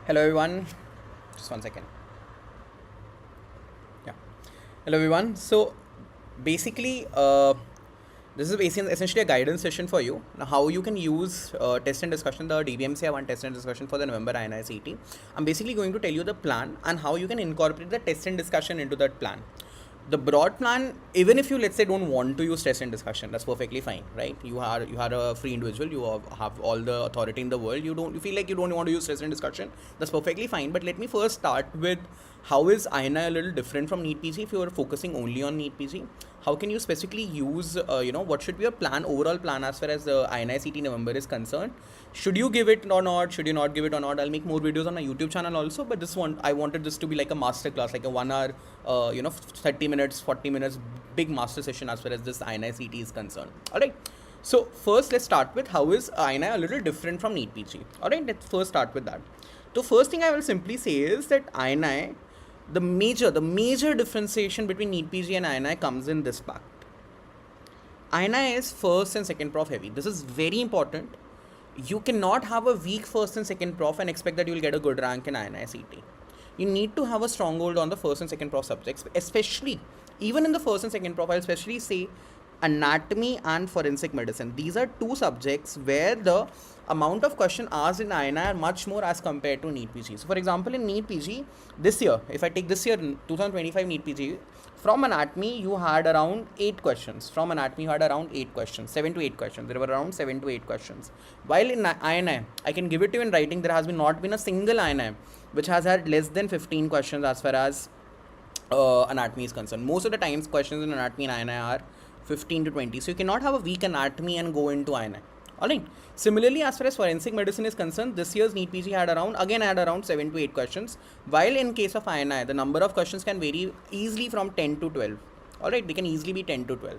Hello everyone, just one second. Yeah, hello everyone. So basically, this is basically essentially a guidance session for you. Now, how you can use test and discussion, the DBMCI one test and discussion for the November INICET. I'm basically going to tell you the plan and how you can incorporate the test and discussion into that plan. The broad plan, even if you, let's say, don't want to use test and discussion, that's perfectly fine, right? You are a free individual, you have all the authority in the world, you feel like you don't want to use test and discussion, that's perfectly fine. But let me first start with how is INI a little different from NEET PG. If you are focusing only on NEET PG, how can you specifically use what should be your plan, overall plan, as far as the INICET November is concerned? Should you give it or not? Should you not give it or not? I'll make more videos on my YouTube channel also, but I wanted this to be like a master class, like a 1 hour 30 minutes, 40 minutes big master session as far as this INICET is concerned. Alright, so first let's start with how is INI a little different from NEET PG. Alright, let's first start with that. The first thing I will simply say is that INI, the major differentiation between NEET PG and INI comes in this fact. INI is first and second prof heavy. This is very important. You cannot have a weak first and second prof and expect that you will get a good rank in INICET. You need to have a stronghold on the first and second prof subjects, especially even in the first and second prof. I'll especially say anatomy and forensic medicine. These are two subjects where the amount of question asked in INI are much more as compared to NEET PG. So for example, in NEET PG this year, if I take this year 2025 NEET PG, from anatomy you had around 8 questions. From anatomy you had around 8 questions, 7 to 8 questions. There were around 7 to 8 questions. While in INI, I can give it to you in writing, there has not been a single INI which has had less than 15 questions as far as anatomy is concerned. Most of the times questions in anatomy and INI are 15 to 20. So you cannot have a weak anatomy and go into INI. Alright. Similarly, as far as forensic medicine is concerned, this year's NEET PG had around 7 to 8 questions. While in case of INI, the number of questions can vary easily from 10 to 12. Alright, they can easily be 10 to 12.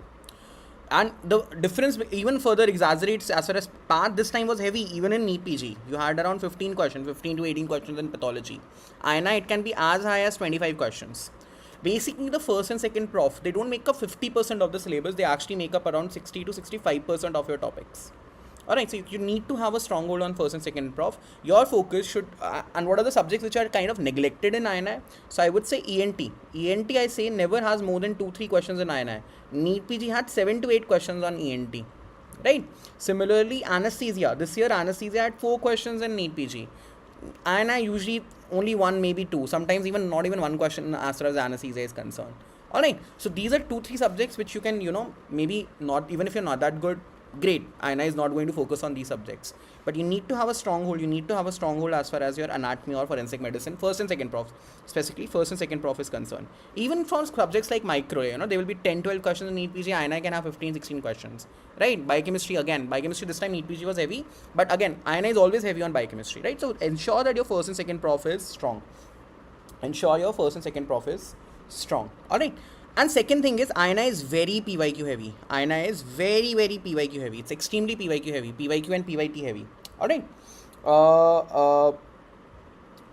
And the difference even further exaggerates as far as path this time was heavy. Even in NEET PG, you had around 15 questions, 15 to 18 questions in pathology. INI, it can be as high as 25 questions. Basically, the first and second prof, they don't make up 50% of the syllabus, they actually make up around 60 to 65% of your topics. Alright, so you need to have a stronghold on first and second prof. Your focus should, and what are the subjects which are kind of neglected in INI? So I would say ENT. ENT, I say, never has more than 2-3 questions in INI. NEET PG had 7 to 8 questions on ENT. Right? Similarly, anesthesia. This year, anesthesia had 4 questions in NEET PG. INI usually only 1, maybe 2. Sometimes even not even 1 question as far as anesthesia is concerned. Alright, so these are 2-3 subjects which you can, maybe not, even if you're not that good, great, INI is not going to focus on these subjects, but you need to have a stronghold. You need to have a stronghold as far as your anatomy or forensic medicine, first and second prof, specifically first and second prof is concerned. Even from subjects like micro, there will be 10-12 questions in NEET PG. INI can have 15-16 questions, right? Biochemistry, again, biochemistry this time NEET PG was heavy, but again, INI is always heavy on biochemistry, right? So ensure that your first and second prof is strong. Ensure your first and second prof is strong. All right. And second thing is, INI is very PYQ heavy. INI is very PYQ heavy. It's extremely PYQ heavy. PYQ and PYT heavy. Alright.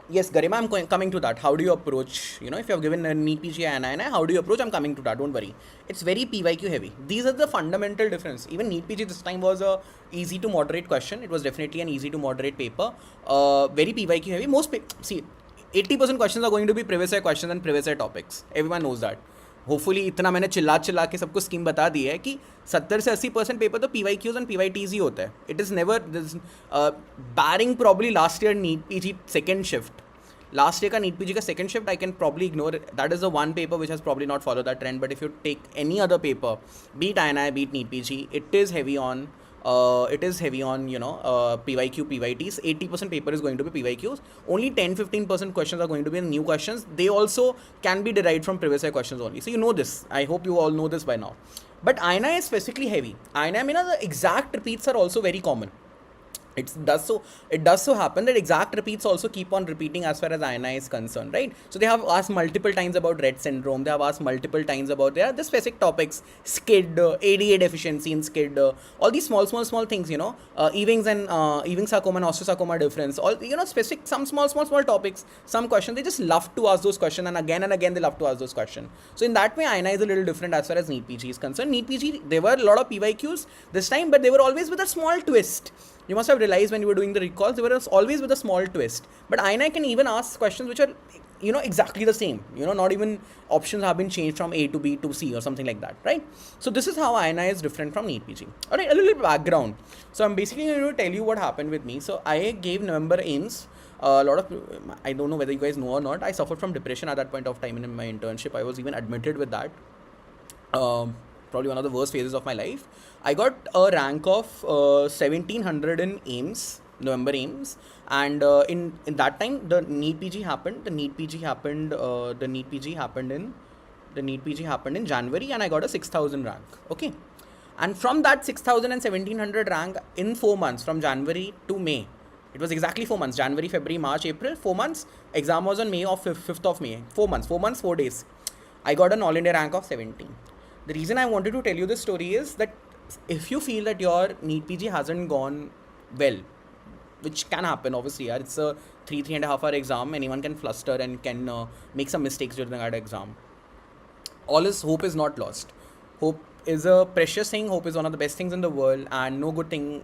Yes, Garima, I'm coming to that. How do you approach, if you have given a NEET PG and INI, how do you approach? I'm coming to that, don't worry. It's very PYQ heavy. These are the fundamental difference. Even NEET PG this time was a easy to moderate question. It was definitely an easy to moderate paper. Very PYQ heavy. See, 80% questions are going to be previous year questions and previous year topics. Everyone knows that. Hopefully इतना मैंने चिल्ला के सबको scheme बता दी है कि 70 से 80% paper तो PYQs एंड PYTs ही होता है. It is never barring probably last year NEET PG second shift. Last year का NEET PG का second shift I can probably ignore. That is the one paper which has probably not follow that trend. But if you take any other paper, beat INI, beat NEET PG, it is heavy on PYQ, PYTs. 80% paper is going to be PYQs. Only 10-15% questions are going to be new questions. They also can be derived from previous year questions only. So you know this. I hope you all know this by now. But INI is specifically heavy. INI, the exact repeats are also very common. It does so happen that exact repeats also keep on repeating as far as INI is concerned, right? So they have asked multiple times about Rett syndrome. They have asked multiple times about the specific topics, SCID, ADA deficiency in SCID, all these small things, Ewing's and Ewing sarcoma and osteosarcoma difference, all, specific, some small topics, some questions. They just love to ask those questions, and again they love to ask those questions. So in that way, INI is a little different as far as NEET PG is concerned. NEET PG, there were a lot of PYQs this time, but they were always with a small twist. You must have realized when you were doing the recalls, they were always with a small twist. But INI can even ask questions which are, exactly the same. Not even options have been changed from A to B to C or something like that, right? So this is how INI is different from NEET PG. All right, a little background. So I'm basically going to tell you what happened with me. So I gave November AIMS. A lot of, I don't know whether you guys know or not, I suffered from depression at that point of time in my internship. I was even admitted with that. Probably one of the worst phases of my life. I got a rank of 1700 in AIMS, November AIMS, and in that time the NEET PG happened. The NEET PG happened in January, and I got a 6000 rank. Okay, and from that 6000 and 1700 rank in 4 months, from January to May, it was exactly 4 months. January, February, March, April, 4 months. Exam was on May of 5th of May. 4 months, 4 days. I got an all India rank of 17. The reason I wanted to tell you this story is that if you feel that your NEET PG hasn't gone well, which can happen, obviously, it's a 3.5 hour exam. Anyone can fluster and can make some mistakes during that exam. Hope is not lost. Hope is a precious thing. Hope is one of the best things in the world, and no good thing,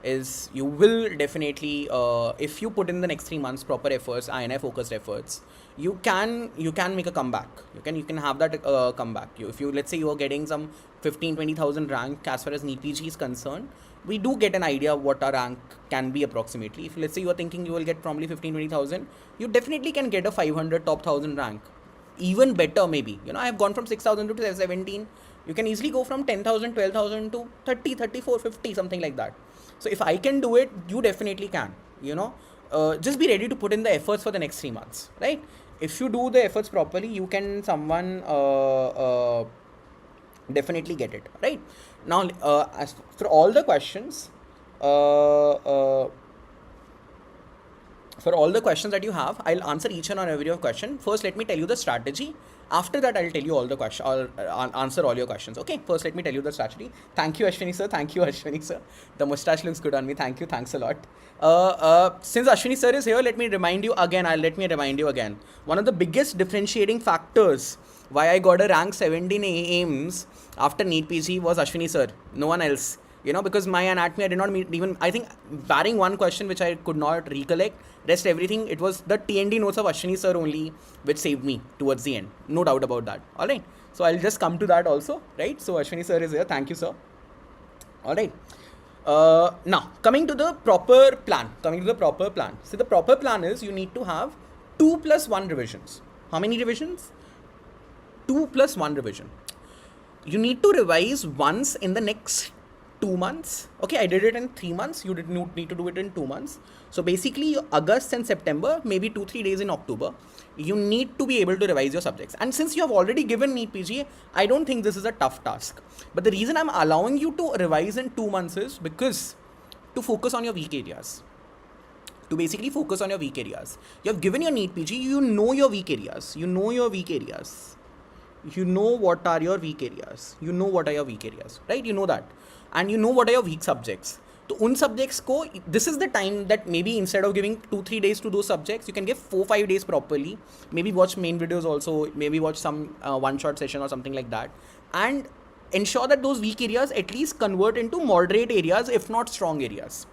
is you will definitely, if you put in the next 3 months proper efforts, INI focused efforts, you can make a comeback. You can have that comeback. If you, let's say you are getting some 15,000-20,000 rank as far as NEET PG is concerned, we do get an idea of what our rank can be approximately. If let's say you are thinking you will get probably 15,000-20,000, you definitely can get a 500 top 1000 rank. Even better maybe. I have gone from 6,000 to 17. You can easily go from 10,000, 12,000 to 30, 34, 50, something like that. So if I can do it, you definitely can. Just be ready to put in the efforts for the next 3 months, right? If you do the efforts properly, you can definitely get it, right? Now, as for all the questions, that you have, I'll answer each and every question. First, let me tell you the strategy. After that, I'll tell you all the questions. I'll answer all your questions. Okay. First, let me tell you the strategy. Thank you, Ashwini sir. The mustache looks good on me. Thank you. Thanks a lot. Since Ashwini sir is here, let me remind you again. One of the biggest differentiating factors why I got a rank 17 AIMS after NEET PG was Ashwini sir. No one else. Because my anatomy, I did not even, I think, barring one question which I could not recollect, rest everything, it was the TND notes of Ashwini sir only which saved me towards the end. No doubt about that. Alright. So I'll just come to that also, right? So Ashwini sir is here. Thank you, sir. Alright. Now, coming to the proper plan. See, the proper plan is you need to have 2 plus 1 revisions. How many revisions? 2 plus 1 revision. You need to revise once in the next 2 months. Okay, I did it in 3 months. You did not need to do it in 2 months. So basically, August and September, maybe 2-3 days in October, you need to be able to revise your subjects. And since you have already given NEET PG, I don't think this is a tough task. But the reason I'm allowing you to revise in 2 months is because to focus on your weak areas. To basically focus on your weak areas. You have given your NEET PG, you know your weak areas. You know what are your weak areas. Right? You know that. And you know what are your weak subjects. So, un subjects ko, this is the time that maybe instead of giving 2-3 days to those subjects, you can give 4-5 days properly. Maybe watch main videos also, maybe watch some one-shot session or something like that. And ensure that those weak areas at least convert into moderate areas, if not strong areas.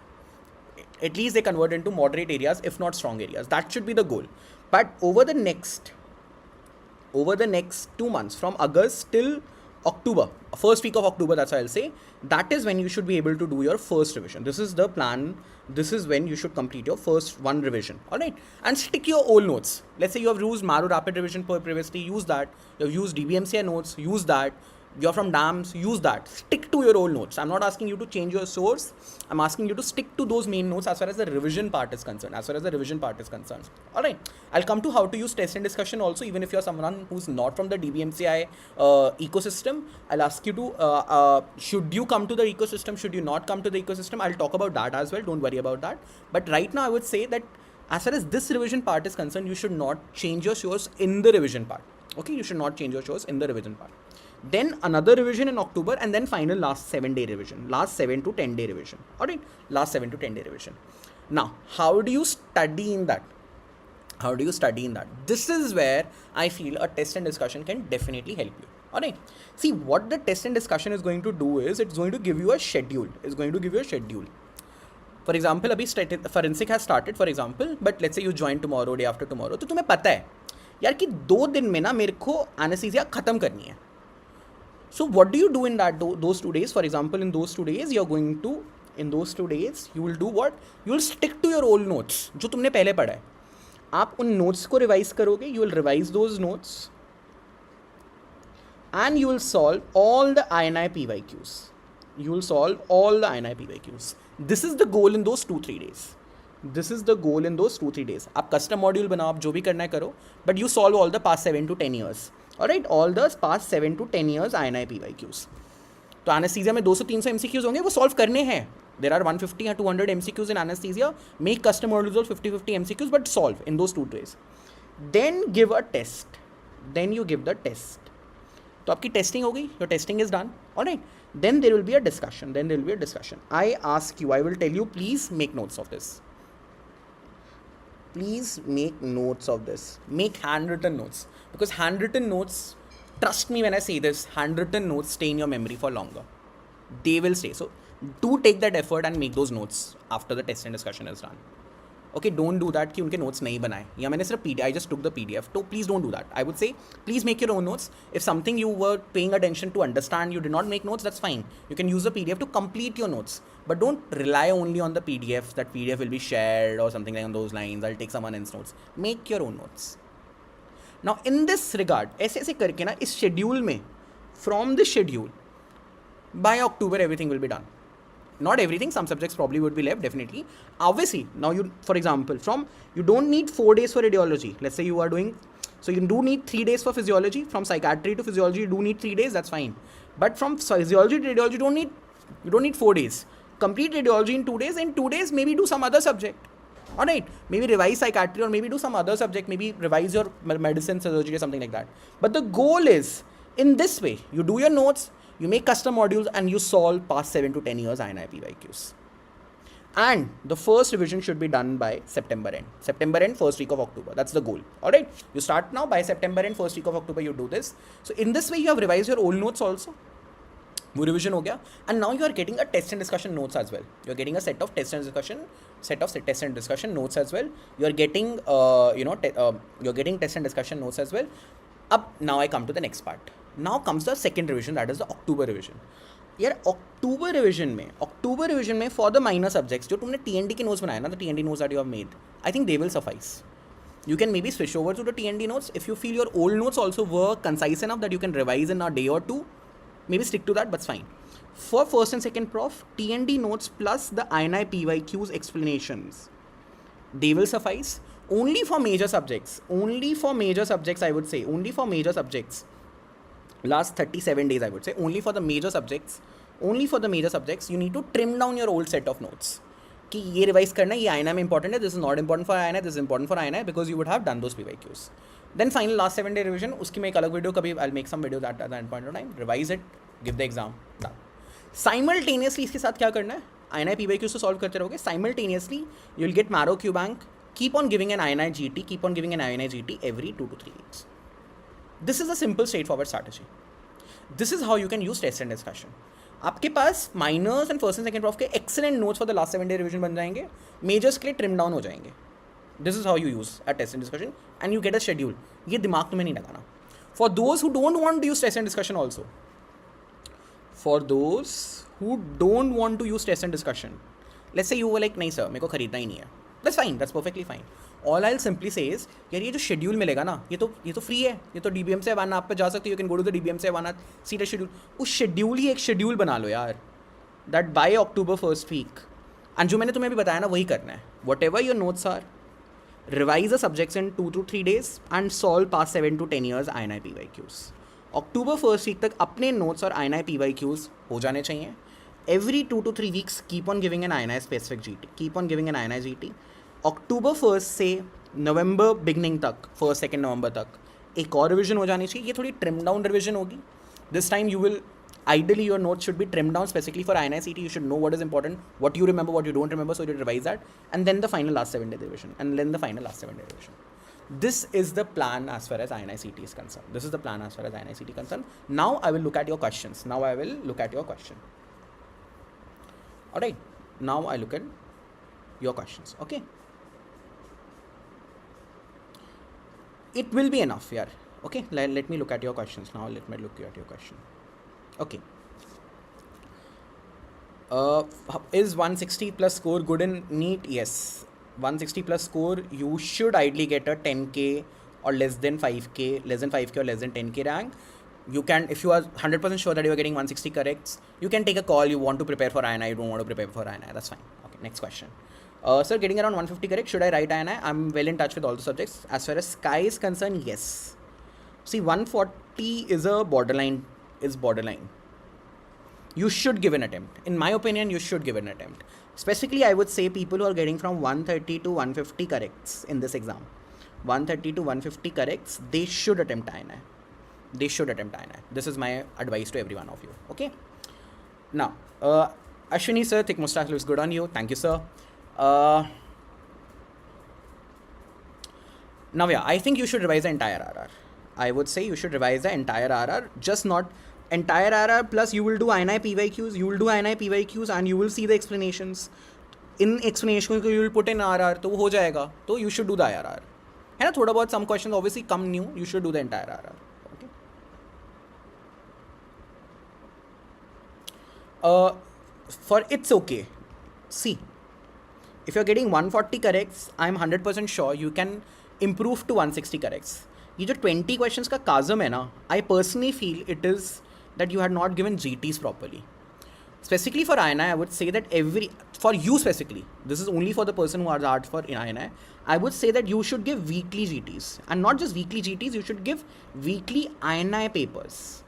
At least they convert into moderate areas, if not strong areas. That should be the goal. But over the next 2 months, from August till October, first week of October, that's what I'll say, that is when you should be able to do your first revision. This is the plan. This is when you should complete your first 1 revision. Alright. And stick your old notes. Let's say you have used Maru Rapid Revision previously, use that. You have used DBMCI notes, use that. You're from DAMS, use that. Stick to your old notes. I'm not asking you to change your source. I'm asking you to stick to those main notes as far as the revision part is concerned. Alright. I'll come to how to use test and discussion also, even if you're someone who's not from the DBMCI ecosystem. I'll ask you to, should you come to the ecosystem? Should you not come to the ecosystem? I'll talk about that as well. Don't worry about that. But right now I would say that as far as this revision part is concerned, you should not change your source in the revision part. Okay. You should not change your source in the revision part. Then another revision in October, and then final last 7-day revision, last 7 to 10 day revision. Alright, last 7 to 10 day revision. Now, how do you study in that? This is where I feel a test and discussion can definitely help you. Alright. See, what the test and discussion is going to do is it's going to give you a schedule. For example, अभी forensic has started, for example, but let's say you join tomorrow, day after tomorrow, तो तुम्हें पता है यार कि 2 दिन में ना मेरे को anesthesia खत्म करनी है. So what do you do in those 2 days? For example, in those 2 days, you will do what? You will stick to your old notes, जो तुमने पहले पढ़ा है. आप उन notes को revise करोगे, you will revise those notes, and you will solve all the INI PYQs. This is the goal in those 2-3 days. आप custom module बनाओ, आप जो भी करना है करो, but you solve all the past 7 to 10 years. Alright, all the past 7 to 10 years INI PYQs. तो anesthesia में 200-300 MCQs होंगे, वो solve करने हैं. There are 150 or 200 MCQs in anesthesia. Make custom modules of 50-50 MCQs, but solve in those 2 days. Then give a test. Then you give the test. तो आपकी testing हो गई, your testing is done. Alright. Then there will be a discussion. I ask you, I will tell you, please make notes of this. Make handwritten notes. Because handwritten notes, trust me when I say this, handwritten notes stay in your memory for longer. They will stay. So do take that effort and make those notes after the test and discussion is done. Okay, don't do that कि उनके notes नहीं बनाए या मैंने सिर्फ I just took the PDF. So please don't do that. I would say please make your own notes. If something you were paying attention to understand, you did not make notes, that's fine. You can use the PDF to complete your notes. But don't rely only on the PDF. That PDF will be shared or something like those lines. I'll take someone else's notes. Make your own notes. Now in this regard, ऐसे करके ना इस schedule में, from the schedule, by October everything will be done. Not everything, some subjects probably would be left, definitely. Obviously, now for example, you don't need 4 days for radiology. Let's say you are doing, so you do need 3 days for physiology. From psychiatry to physiology, you do need 3 days, that's fine. But from physiology to radiology, you don't need 4 days. Complete radiology in 2 days. In 2 days, maybe do some other subject. Alright, maybe revise psychiatry or maybe do some other subject, maybe revise your medicine, surgery or something like that. But the goal is, in this way, you do your notes, you make custom modules and you solve past 7 to 10 years INI PYQs. And the first revision should be done by September end, first week of October. That's the goal. Alright, you start now, by September end, first week of October, you do this. So in this way, you have revised your old notes also. वो revision हो गया, and now you are getting a test and discussion notes as well. You are getting a set of test and discussion notes as well. You are getting you're getting test and discussion notes as well. Now I come to the next part. Now comes the second revision, that is the October revision. यार October revision में for the minor subjects जो तुमने TND के notes बनाए ना, the TND notes that you have made, I think they will suffice. You can maybe switch over to the TND notes if you feel your old notes also were concise enough that you can revise in a day or two. Maybe stick to that, but it's fine. For first and second prof, TND notes plus the INI PYQs explanations, they will suffice. Only for major subjects, I would say, only for major subjects. Last 37 days, I would say, only for the major subjects, you need to trim down your old set of notes. कि ये revise करना है, ये INI में important है, this is not important for INI, this is important for INI, because you would have done those PYQs. Then final last 7-day revision, उसकी मैं एक अलग video कभी I'll make some videos at that point of time, revise it, give the exam, done. Simultaneously इसके साथ क्या करना है, INI PYQs तो solve करते रहोगे, simultaneously you will get Marrow Q Bank, keep on giving an INI GT every 2 to 3 weeks. This is a simple straightforward strategy. This is how you can use test and discussion. आपके पास minors and first and second prof के excellent notes for the last 7-day revision बन जाएंगे, majors के लिए trim down हो जाएंगे. This is how you use a test and discussion, and you get a schedule. ये दिमाग तुम्हें नहीं लगाना. For those who don't want to use test and discussion also, let's say you were like, नहीं sir, मेरे को खरीदना ही नहीं है. That's fine, that's perfectly fine. All I'll simply say is, यार ये जो schedule मिलेगा ना, ये तो free है, ये तो DBMCI 1 आप पे जा सकते हो, you can go to the DBMCI 1 see the schedule. उस schedule ही एक schedule बना लो यार, that by October first week, and जो मैंने तुम्हें अभी बताया ना वही करना है. Whatever your notes are, revise the subjects in 2 to 3 days and solve past 7 to 10 years INI PYQs. October first week तक अपने notes और INI PYQs हो जाने चाहिए. Every 2 to 3 weeks, keep on giving an INI specific GT. October 1st से November beginning तक, 1st-2nd November तक एक और revision हो जानी चाहिए. ये थोड़ी trimmed down revision होगी. This time you will, ideally your notes should be trimmed down specifically for INICET. You should know what is important, what you remember, what you don't remember, so you revise that. And then the final last 7-day revision. This is the plan as far as INICET is concerned. This is the plan as far as INICET is concerned. Now I will look at your questions. Alright, now I look at your questions. Okay, it will be enough, yeah. Okay, let me look at your questions now. Let me look at your question. Okay. Is 160 plus score good in NEET? Yes. 160 plus score, you should ideally get a 10k or less than 5k, less than 5k or less than 10k rank. You can, if you are 100% sure that you are getting 160 corrects, you can take a call. You want to prepare for INI, you don't want to prepare for INI, that's fine. Okay, next question. Sir, getting around 150 correct, should I write INI? I'm well in touch with all the subjects. As far as Sky is concerned, yes. See, 140 is a borderline, You should give an attempt. In my opinion, you should give an attempt. Specifically, I would say people who are getting from 130 to 150 corrects in this exam, 130 to 150 corrects, they should attempt INI. This is my advice to every one of you. Okay. Now, Ashwini sir, thick mustache looks good on you. Thank you, sir. Now, yeah, I think you should revise the entire RR. I would say you should revise the entire RR, just not entire RR, plus you will do INI PYQs, and you will see the explanations. In explanations you will put in RR, तो हो जाएगा. तो you should do the IRR. है ना, थोड़ा बहुत some questions obviously come new. You should do the entire RR. Okay. For it's okay. See, if you're getting 140 corrects, I'm 100% sure you can improve to 160 corrects. ये जो 20 questions का chasm है ना, I personally feel it is that you had not given GTs properly. Specifically for INI, I would say that for you specifically, this is only for the person who has asked for INI, I would say that you should give weekly GTs. And not just weekly GTs, you should give weekly INI papers.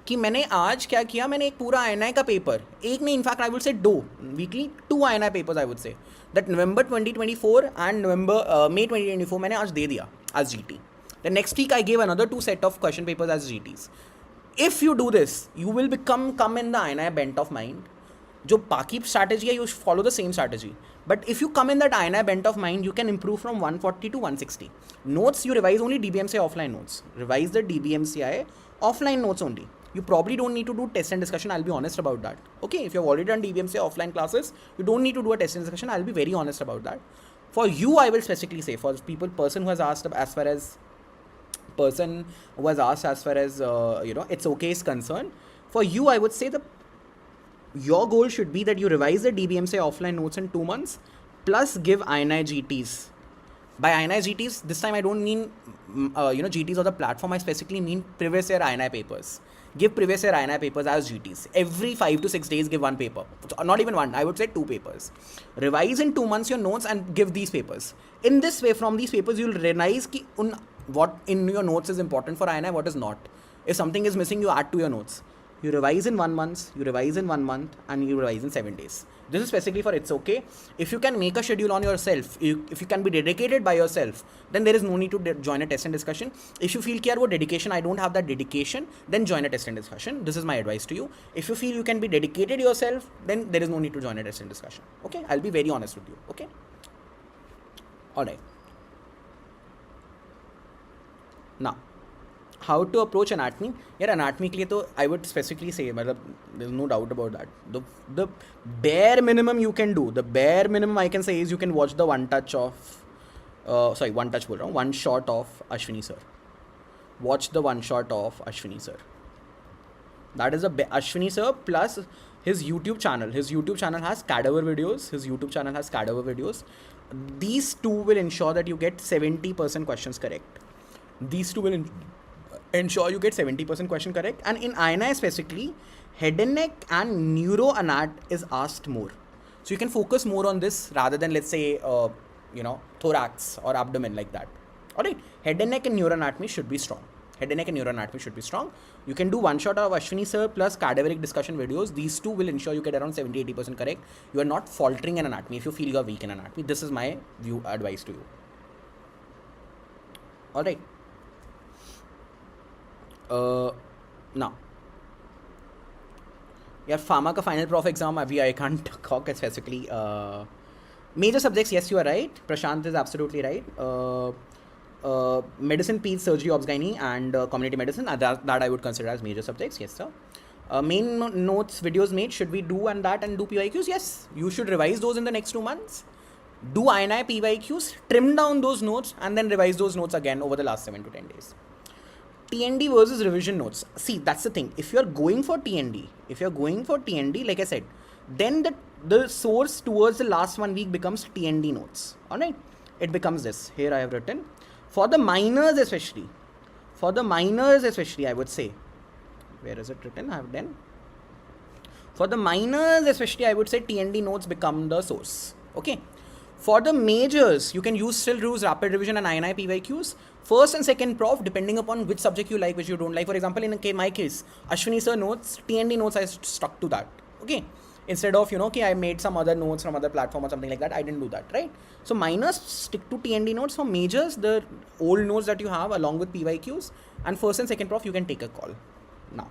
कि मैंने आज क्या किया, मैंने एक पूरा INI का paper, एक नहीं, in fact I would say weekly 2 INI papers I would say that November 2024 and May 2024 मैंने आज दे दिया as GT. The next week I gave another 2 set of question papers as GTs. If you do this, you will come in the INI bent of mind. जो बाकी strategy है, you follow the same strategy. But if you come in that INI bent of mind, you can improve from 140 to 160. Notes, you revise only DBMCI offline notes. Revise the DBMCI offline notes only. You probably don't need to do test and discussion. I'll be honest about that. Okay, if you've already done DBMCI offline classes, you don't need to do a test and discussion. I'll be very honest about that. For you, I will specifically say, for person who has asked as far as it's okay is concerned, for you, I would say your goal should be that you revise the DBMCI offline notes in 2 months, plus give INI GTs. By INI GTs, this time I don't mean GTs of the platform. I specifically mean previous year INI papers. Give previous year INI papers as GTs. Every 5 to 6 days, give 1 paper. Not even 1, I would say 2 papers. Revise in 2 months your notes and give these papers. In this way, from these papers, you'll realize what in your notes is important for INI, what is not. If something is missing, you add to your notes. You revise in 1 month, you revise in 1 month, and you revise in 7 days. This is specifically for it's okay. If you can make a schedule on yourself, if you can be dedicated by yourself, then there is no need to join a test and discussion. If you feel care about dedication, I don't have that dedication, then join a test and discussion. This is my advice to you. If you feel you can be dedicated yourself, then there is no need to join a test and discussion. Okay, I'll be very honest with you. Okay. Alright. Now, how to approach anatomy? Yeah, anatomy के लिए तो I would specifically say, there's no doubt about that. The bare minimum you can do, the bare minimum I can say is you can watch the one shot of Ashwini sir. Watch the one shot of Ashwini sir. That is Ashwini sir plus his YouTube channel. His YouTube channel has cadaver videos. These two will ensure that you get 70% questions correct. These two will ensure you get 70% question correct. And in INI specifically, head and neck and neuroanat is asked more. So you can focus more on this rather than, let's say, thorax or abdomen like that. Alright, head and neck and neuroanatomy should be strong. You can do one shot of Ashwini sir plus cadaveric discussion videos. These two will ensure you get around 70-80% correct. You are not faltering in anatomy if you feel you are weak in anatomy. This is my advice to you. Alright. Now, यार pharma का final prof exam अभी I can't talk specifically Major subjects, yes, you are right. Prashant is absolutely right. Medicine, peds, surgery, obs-gynae, and community medicine, that I would consider as major subjects, yes, sir. Main notes, videos made, should we do and that and do PYQs? Yes, you should revise those in the next 2 months. Do INI PYQs, trim down those notes, and then revise those notes again over the last 7 to 10 days. TND versus revision notes. See, that's the thing. If you're going for TND, like I said, then the source towards the last 1 week becomes TND notes. Alright? It becomes this. Here I have written. For the minors especially, I would say. Where is it written? I have done. For the minors especially, I would say TND notes become the source. Okay? For the majors, you can still use rapid revision and INI PYQs. First and second prof, depending upon which subject you like, which you don't like. For example, in my case, Ashwini sir notes, TND notes, I stuck to that. Okay? Instead of, I made some other notes from other platform or something like that, I didn't do that, right? So minors, stick to TND notes. For majors, the old notes that you have along with PYQs, and first and second prof, you can take a call now.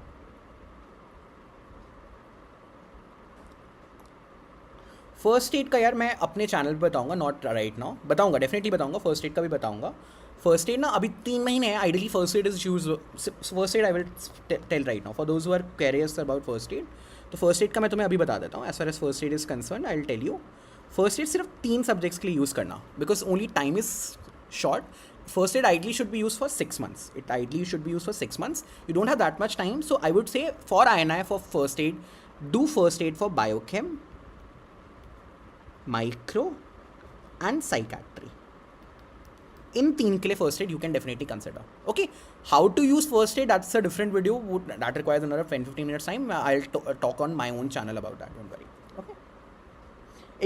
First aid का यार मैं अपने channel पे बताऊंगा, not right now, बताऊंगा, definitely बताऊंगा, first aid का भी बताऊंगा. फर्स्ट एड ना अभी 3 महीने है, ideally first aid is use, first aid I will tell right now for those who are curious about first aid. तो फर्स्ट एड का मैं तुम्हें अभी बता देता हूँ. As far as first aid is concern, I will tell you. First aid सिर्फ 3 subjects के लिए यूज़ करना, because only time is short. First aid ideally should be used for 6 months. It ideally should be used for 6 months. You don't have that much time. So I would say for INI, for first aid, do first aid for biochem, micro and psychiatry. In 3 के लिए first aid you can definitely consider. Okay, how to use first aid, that's a different video. That requires another 10-15 minutes time. I'll talk on my own channel about that. Don't worry. Okay.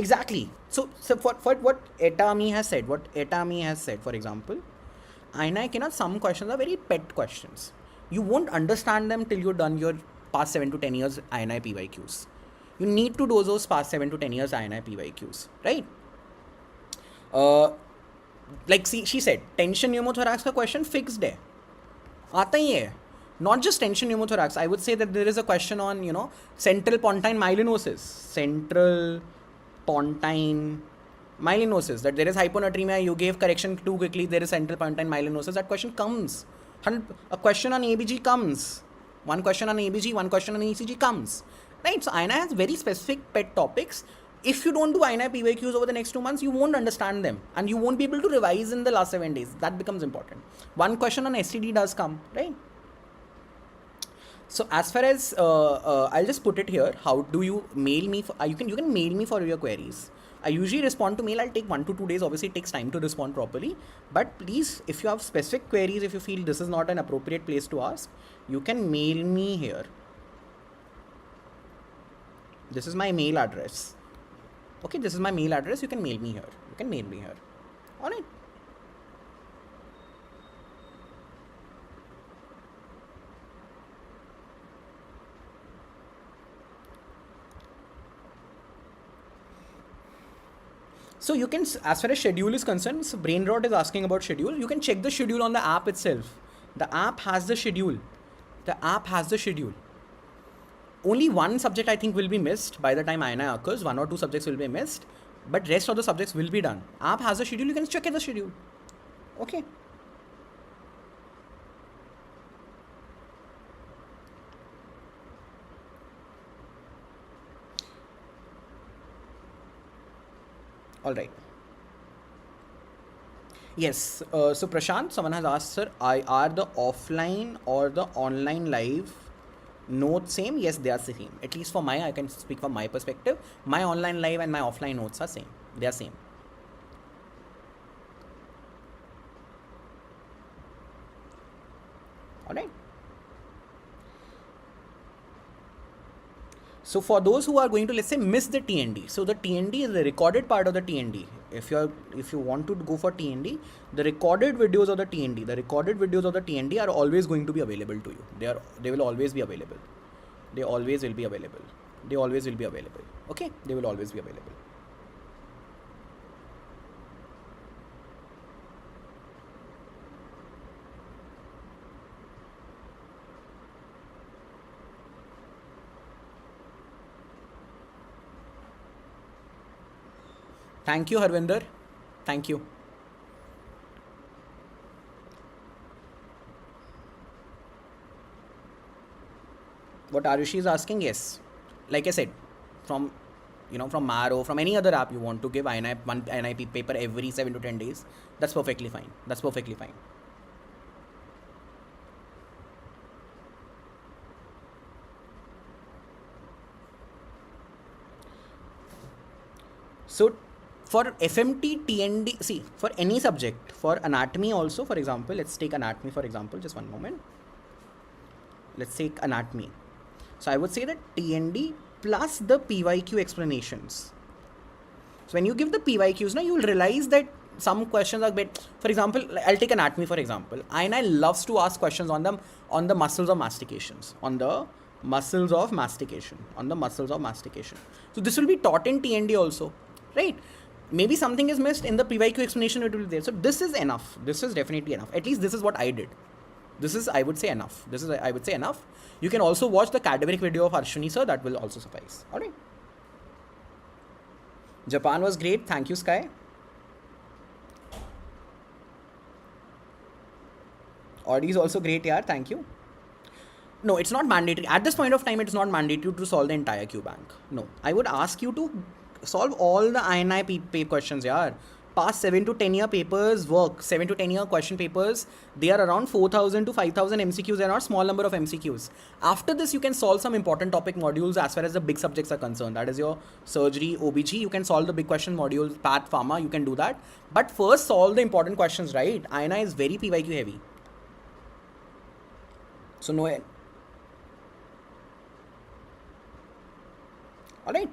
Exactly. So for what Etami has said, for example, INI cannot, some questions are very pet questions. You won't understand them till you're done your past 7 to 10 years INI PYQs. You need to do those past 7 to 10 years INI PYQs, right? Like she said, tension pneumothorax का question fixed है, आता ही है. Not just tension pneumothorax. I would say that there is a question on, central pontine myelinosis. That there is hyponatremia, you gave correction too quickly, there is central pontine myelinosis. That question comes. A question on ABG comes. One question on ABG, one question on ECG comes. Right? So INI has very specific pet topics. If you don't do INI PYQs over the next 2 months, you won't understand them. And you won't be able to revise in the last 7 days. That becomes important. One question on STD does come, right? So as far as, I'll just put it here. How do you mail me? You can mail me for your queries. I usually respond to mail. I'll take 1 to 2 days. Obviously, it takes time to respond properly. But please, if you have specific queries, if you feel this is not an appropriate place to ask, you can mail me here. This is my mail address. Okay, this is my mail address. You can mail me here. All right. So you can, as far as schedule is concerned, so Brainrot is asking about schedule. You can check the schedule on the app itself. The app has the schedule. Only one subject I think will be missed by the time INI occurs. 1 or 2 subjects will be missed, but rest of the subjects will be done. App has the schedule. You can check the schedule. Okay. All right. Yes. So Prashant, someone has asked, sir, are the offline or the online live notes same? Yes, they are same. At least for I can speak from my perspective. My online live and my offline notes are same. They are same. All right. So for those who are going to, let's say, miss the TND, so the TND is the recorded part of the TND. If you want to go for TND, the recorded videos of the TND are always going to be available to you. They will always be available. Okay, they will always be available. Thank you, Harvinder. Thank you. What Arushi is asking, yes. Like I said, from from Maro, from any other app you want to give one NIP paper every 7 to 10 days, that's perfectly fine. That's perfectly fine. So for FMT, TND, see, for any subject, for anatomy also, for example, let's take anatomy for example, just one moment. Let's take anatomy. So I would say that TND plus the PYQ explanations. So when you give the PYQs, now you will realize that some questions are bit. For example, I'll take anatomy for example. INI loves to ask questions on the muscles of mastications, on the muscles of mastication. So this will be taught in TND also, right? Maybe something is missed in the PYQ explanation, it will be there. So this is enough. This is definitely enough. At least this is what I did. This is, I would say, enough. You can also watch the cadaveric video of Arshwini sir. That will also suffice. Alright. Japan was great. Thank you, Sky. Audi is also great, yeah. Thank you. No, it's not mandatory. At this point of time, it's not mandatory to solve the entire Q bank. No. I would ask you to solve all the INI questions, yeah. Past 7 to 10 year papers work. 7 to 10 year question papers, they are around 4,000 to 5,000 MCQs. They are not small number of MCQs. After this, you can solve some important topic modules as far as the big subjects are concerned. That is your surgery, OBG. You can solve the big question modules, path, pharma. You can do that. But first, solve the important questions, right? INI is very PYQ heavy. So no. Alright.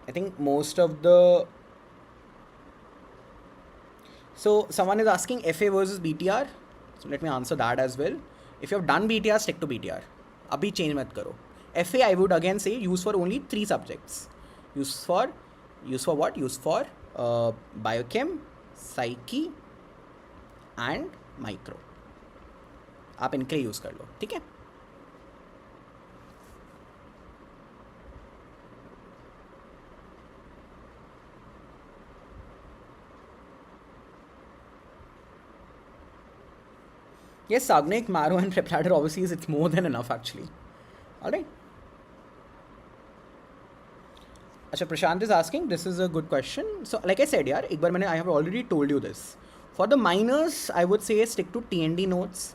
I think most of the. So someone is asking FA versus BTR. So let me answer that as well. If you have done BTR, stick to BTR. Abhi change mat karo. FA, I would again say use for only 3 subjects. Use for what? Use for biochem, psyche and micro. आप इनके लिए use कर लो, ठीक है? Yes, Sagnik, Maro and Prep Ladder obviously it's more than enough actually. Alright. Achha, Prashant is asking, this is a good question. So like I said, yaar, I have already told you this. For the minors, I would say stick to TND notes.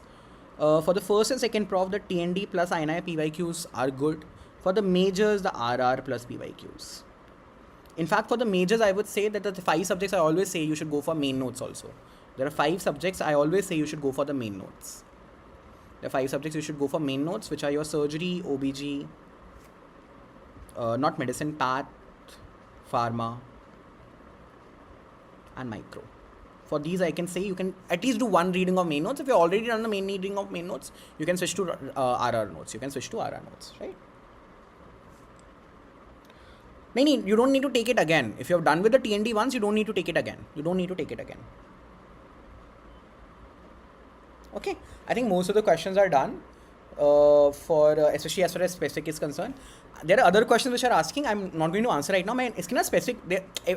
For the first and second prof, the TND plus INI PYQs are good. For the majors, the RR plus PYQs. In fact, for the majors, I would say that the 5 subjects I always say you should go for main notes also. There are 5 subjects I always say you should go for the main notes. There are 5 subjects you should go for main notes, which are your surgery, OBG, not medicine, path, pharma, and micro. For these, I can say you can at least do one reading of main notes. If you already done the main reading of main notes, you can switch to RR notes. Right? No, you don't need to take it again. If you have done with the TND once, you don't need to take it again. Okay, I think most of the questions are done. For especially as far as specific is concerned. There are other questions which are asking. I'm not going to answer right now.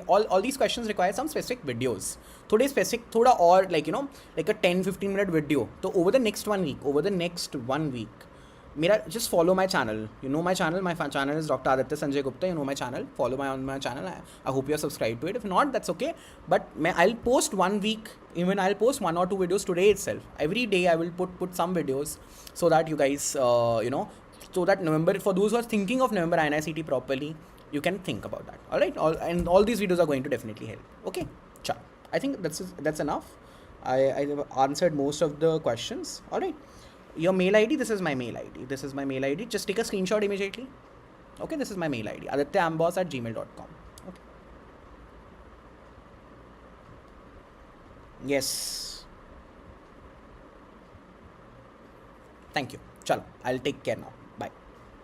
All these questions require some specific videos. Today specific, thoda or like a 10-15 minute video. So over the next 1 week, just follow my channel. You know my channel. My channel is Dr. Aditya Sanjay Gupta. You know my channel. Follow my channel. I hope you are subscribed to it. If not, that's okay. But I'll post 1 week. Even I'll post 1 or 2 videos today itself. Every day I will put some videos so that you guys, so that November, for those who are thinking of November INICET properly, you can think about that. Alright? All these videos are going to definitely help. Okay? Cha. I think that's enough. I answered most of the questions. Alright? Your mail ID, this is my mail ID. Just take a screenshot immediately. Okay, this is my mail ID. adityaambos@gmail.com. Okay. Yes. Thank you. Chalo, I'll take care now.